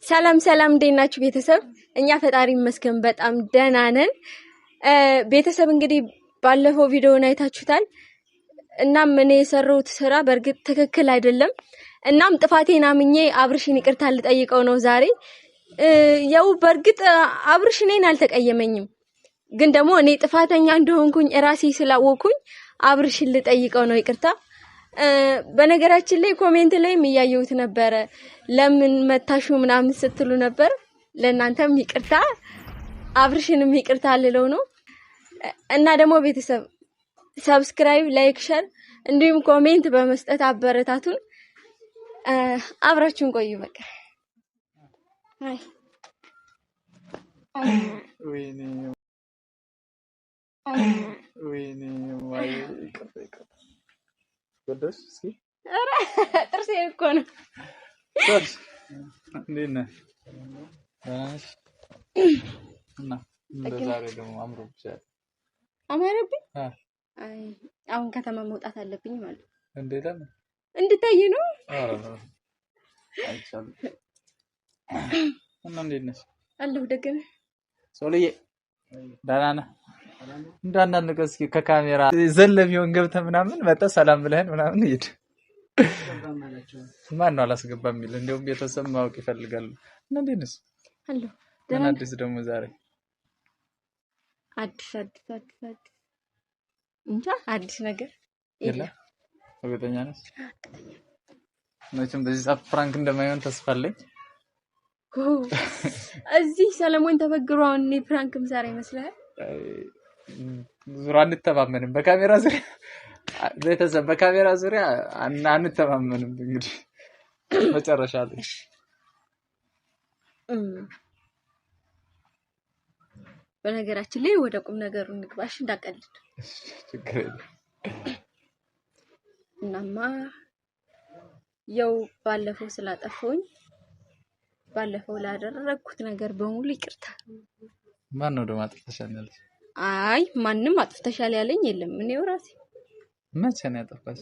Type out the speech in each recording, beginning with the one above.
ሰላም ሰላም እንዴት ናችሁ ቤተሰብ? እኛ ፈጣሪ ይመስገን በጣም ደህና ነን። ቤተሰብ እንግዲህ ባለፈው ቪዲዮውን አይታችሁታል። እናም እኔ የሰራሁት ስራ በእርግጥ ትክክል አይደለም። እናም ጥፋቴን አምኜ አብርሽን ይቅርታ ልጠይቀው ነው ዛሬ። ያው በእርግጥ አብርሽ እኔን አልተቀየመኝም፣ ግን ደግሞ እኔ ጥፋተኛ እንደሆንኩኝ ራሴ ስላወኩኝ አብርሽን ልጠይቀው ነው ይቅርታ። በነገራችን ላይ ኮሜንት ላይም እያየሁት ነበረ ለምን መታሹ ምናምን ስትሉ ነበር። ለእናንተም ይቅርታ አብርሽንም ይቅርታ ልለው ነው። እና ደግሞ ቤተሰብ ሰብስክራይብ፣ ላይክ፣ ሼር እንዲሁም ኮሜንት በመስጠት አበረታቱን። አብራችሁን ቆዩ። በቃ አይ ወይኔ ማይ ይቅርታ ወደስ እስኪ አረ ጥርሴ እኮ ነው። ጥርስ እንዴት ነህ? እሺ እና እንደዛሬ ደግሞ አምሮብሻል። አማረብኝ? አይ አሁን ከተማ መውጣት አለብኝ ማለት እንዴ? ለምን? እንድታይ ነው። አረ አይቻልም። እና እንዴት ነሽ? አለሁ ደግነ ሶልዬ ደህና ነህ? እንዳንዳንድ እስኪ ከካሜራ ዘለሚውን ገብተህ ምናምን መጣ ሰላም ብለህን ምናምን ይሄድ ማን ነው አላስገባም የሚል እንደውም ቤተሰብ ማወቅ ይፈልጋሉ። እና እንዴት ነሽ? አለሁ ደህና። አዲስ ደግሞ ዛሬ አዲስ እንጃ አዲስ ነገር የለም። እርግጠኛ ነሽ? መቼም በዚህ ሰዓት ፍራንክ እንደማይሆን ተስፋ አለኝ። እዚህ ሰለሞን ተበግሯው እኔ ፍራንክም ዛሬ ይመስላል። ዙራ አንተማመንም በካሜራ ዙሪያ ቤተሰብ በካሜራ ዙሪያ አንተማመንም። እንግዲህ መጨረሻ ላይ በነገራችን ላይ ወደ ቁም ነገሩ እንግባሽ እንዳቀልድ ችግር የለም። እናማ ያው ባለፈው ስላጠፋሁኝ ባለፈው ላደረኩት ነገር በሙሉ ይቅርታ። ማን ነው ደግሞ አጥፍተሻል ያለሽ? አይ ማንንም አጥፍተሻል ያለኝ የለም። እኔው ራሴ። መቼ ነው ያጠፋሽ?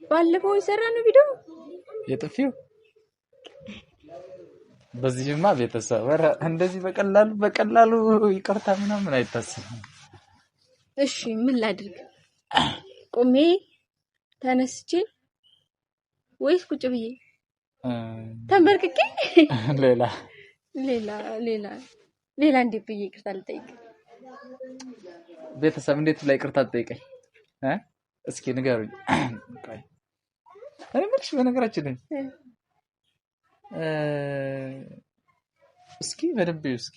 ባለፈው የሰራነው ቪዲዮ የጥፊው። በዚህማ ቤተሰብ ወራ እንደዚህ በቀላሉ ይቅርታ ምናምን አይታሰብም። እሺ ምን ላድርግ? ቆሜ ተነስቼ ወይስ ቁጭ ብዬ ተንበርክኬ ሌላ እንዴት ብዬ ይቅርታ ልጠይቅ? ቤተሰብ እንዴት ላይ ይቅርታ ልጠይቀኝ? እስኪ ንገሩኝ። እኔ ምንሽ በነገራችን ላይ እስኪ በደንብ እስኪ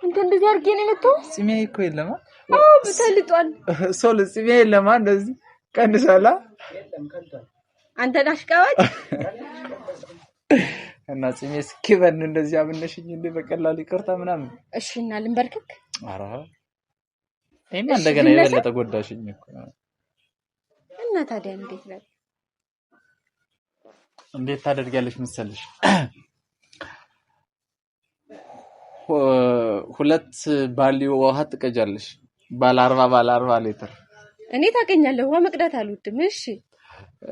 አንተ እንደዚህ አድርጌ ነው የመጣው። ጽሜ እኮ የለማ። ተልጧል። ሶል ጽሜ የለማ እንደዚህ ቀንሳላ። አንተ ዳሽቃዋጭ እና ጽሜ እስኪበን እንደዚህ አብነሽኝ እንደ በቀላሉ ይቅርታ ምናምን። እሺ እና ልንበርከክ። አራ እኔማ እንደገና የበለጠ ጎዳሽኝ እኮ። እና ታዲያ እንዴት ታደርጊያለሽ መሰለሽ? ሁለት ባሊ ውሃ ትቀጃለሽ። ባለ 40 ሊትር። እኔ ታገኛለህ ውሃ መቅዳት አልወድም። እሺ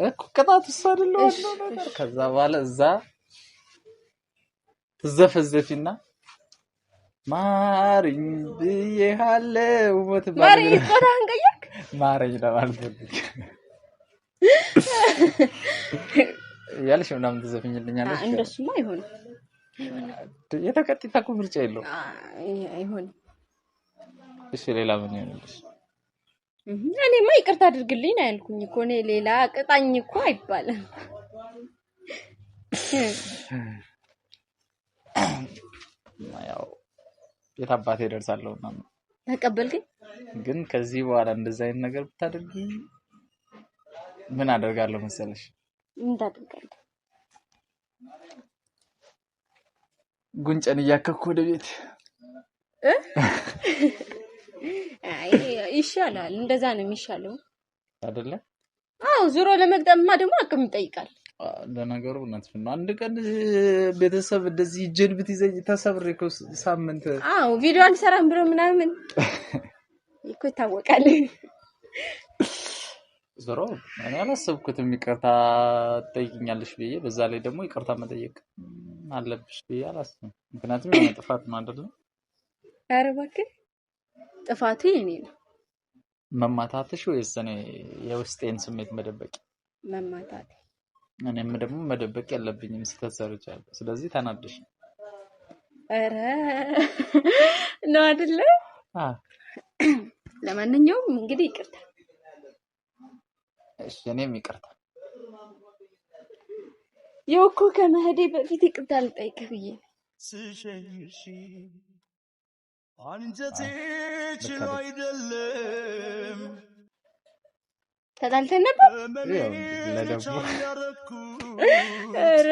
እኮ ቅጣት እሱ አይደለም ነገር። ከዛ በኋላ እዛ ትዘፈዘፊና ማሪኝ ብዬሃለው ወትባል ማሪኝ ቆራን ቀየክ ማሪኝ ለማለት ፈልግ ያለሽ ምናምን ትዘፍኝልኛለሽ። እንደሱማ አይሆንም። የተቀጥታ ምርጫ የለውም። አይሆንም። እሺ ሌላ ምን ይሆንልሽ? እኔማ ይቅርታ አድርግልኝ ነው ያልኩኝ እኮ። እኔ ሌላ ቅጣኝ እኮ አይባልም። ያው የታባቴ ደርሳለሁ እና ተቀበልከኝ። ግን ከዚህ በኋላ እንደዛ አይነት ነገር ብታደርጊ ምን አደርጋለሁ መሰለሽ? ምን ታደርጋለህ? ጉንጨን እያከኩ ወደ ቤት። አይ ይሻላል። እንደዛ ነው የሚሻለው አይደለ? አዎ ዙሮ ለመግጠምማ ደግሞ አቅም ይጠይቃል። ለነገሩ እውነት ነው። አንድ ቀን ቤተሰብ እንደዚህ ጀልብት ይዘኝ ተሰብሬ እኮ ሳምንት አዎ ቪዲዮ አልሰራም ብሎ ምናምን እኮ ይታወቃል። ዞሮ እኔ አላሰብኩትም ይቅርታ ትጠይቂኛለሽ ብዬ በዛ ላይ ደግሞ ይቅርታ መጠየቅ አለብሽ ብዬ አላሰብኩም። ምክንያቱም የኔ ጥፋት ነው አይደል? ኧረ እባክህ ጥፋቱ የኔ ነው። መማታትሽ ወይስ እኔ የውስጤን ስሜት መደበቅ? መማታት። እኔም ደግሞ መደበቅ የለብኝም ስህተት ሰርቻለሁ። ስለዚህ ተናደሽ። ኧረ ነው አይደለ? ለማንኛውም እንግዲህ ይቅርታ። እሺ እኔም ይቅርታ። ያው እኮ ከመሄዴ በፊት ይቅርታ ልጠይቅህ ብዬ ስሸኝሽ አንጀቴ ችሎ አይደለም ተጣልተን ነበር። ለደሞ ኧረ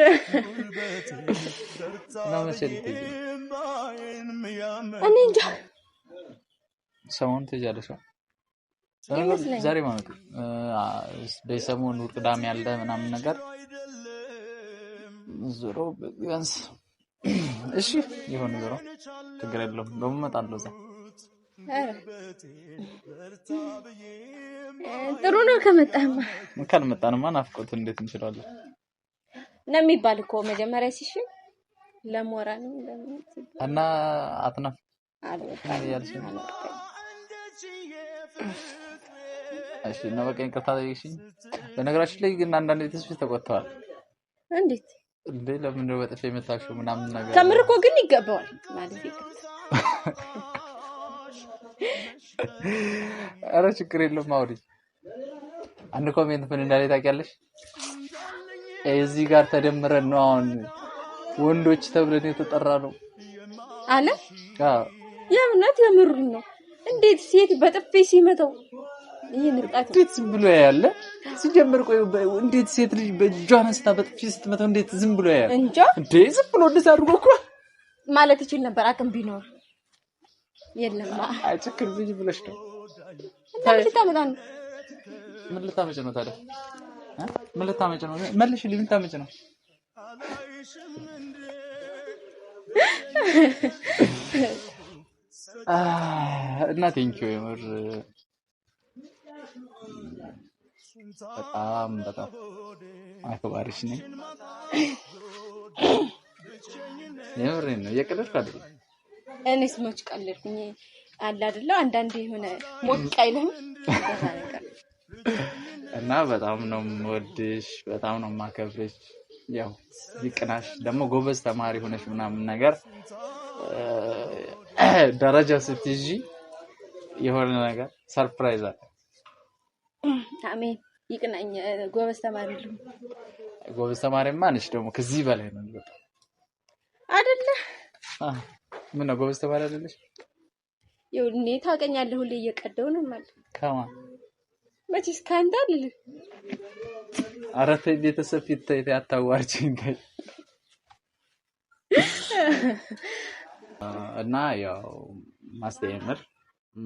እኔ እንጃ ሰሞኑን ትሄጃለሽ? ዛሬ ማለት በሰሞኑ ቅዳሜ ያለ ምናምን ነገር ዞሮ ቢያንስ እሺ ይሁን ዞሮ ችግር የለውም። ደግሞ እመጣለሁ እዛ። ጥሩ ነው ከመጣህማ። ካልመጣንማ ናፍቆት እንዴት እንችላለን? ለሚባል እኮ መጀመሪያ ሲሽን ለሞራል እና አትናፍ እሺ ነው በቃ ይቅርታ ጠይቅሽኝ። በነገራችን ላይ ግን አንዳንድ ቤተሰቦች ተቆጥተዋል። እንዴት እንዴ? ለምን ነው በጥፊ የመታሽው ምናምን ነገር? ከምር እኮ ግን ይገባዋል ማለት ይቅርታ። ኧረ ችግር የለውም አውሪ። አንድ ኮሜንት ምን እንዳለ ታውቂያለሽ? እዚህ ጋር ተደምረን ነው አሁን ወንዶች ተብለን የተጠራ ነው አለ። አዎ የእውነት የምሩን ነው። እንዴት ሴት በጥፊ ሲመታው ይሄን ርጣት እንዴት ዝም ብሎ ያያለ? ሲጀምር ቆይ እንዴት ሴት ልጅ በእጇ አንስታ በጥፊ ስትመታው እንዴት ዝም ብሎ ያያል? እንጃ እንዴ ዝም ብሎ እንደዛ አድርጎ እኮ ማለት ይችል ነበር አቅም ቢኖር። የለም አጭክር ልጅ ብለሽ ነው። ምን ልታመጭ ነው ታዲያ? ምን ልታመጭ ነው? መልሽልኝ። ምን ልታመጭ ነው? እና ቴንኪው የምር በጣም አክባሪሽ ነኝ። የምሬን ነው፣ እየቀለድኩ አይደለም። እኔስ መች ቀለድኩኝ? አለ አይደለ አንዳንዴ የሆነ ሞቅ አይልም እና በጣም ነው የምወድሽ፣ በጣም ነው የማከብርሽ። ያው ይቅናሽ ደግሞ ጎበዝ ተማሪ ሆነሽ ምናምን ነገር ደረጃ ስትይዢ የሆነ ነገር ሰርፕራይዝ አለ። አሜን ይቅናኝ። ጎበዝ ተማሪ ልሁን። ጎበዝ ተማሪማ ነሽ ደግሞ ከዚህ በላይ ነው በጣም አይደለ? ምን ነው ጎበዝ ተማሪ አይደለሽ? ይኸውልህ እኔ ታውቀኛለህ፣ ሁሌ እየቀደው ነው ማለት ከማን መቼስ ካንተ አይደል? ኧረ ተይ ቤተሰብ ፊት ተይ አታዋርጂኝ ተይ። እና ያው ማስተያየምር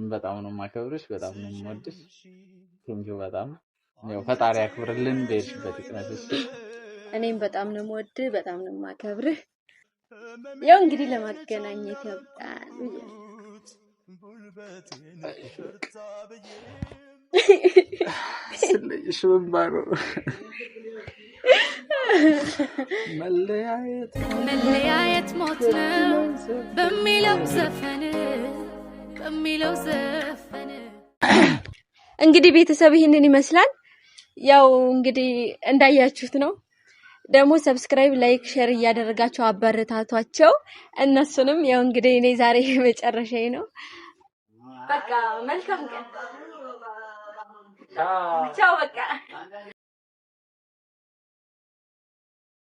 በጣም ነው የማከብርሽ፣ በጣም ነው የምወድሽ። ቴንኪው በጣም ያው ፈጣሪ ያክብርልን፣ በሄድሽበት ይቅናሽ። እኔም በጣም ነው የምወድህ፣ በጣም ነው የማከብርህ። ያው እንግዲህ ለማገናኘት ያብቃን። ስለሽ ወንባሮ መለያየት ሞት ነው በሚለው ዘፈን እንግዲህ ቤተሰብ ይሄንን ይመስላል። ያው እንግዲህ እንዳያችሁት ነው። ደግሞ ሰብስክራይብ፣ ላይክ፣ ሼር እያደረጋችሁ አበረታቷቸው እነሱንም። ያው እንግዲህ እኔ ዛሬ መጨረሻዬ ነው። በቃ መልካም ቀን። ቻው በቃ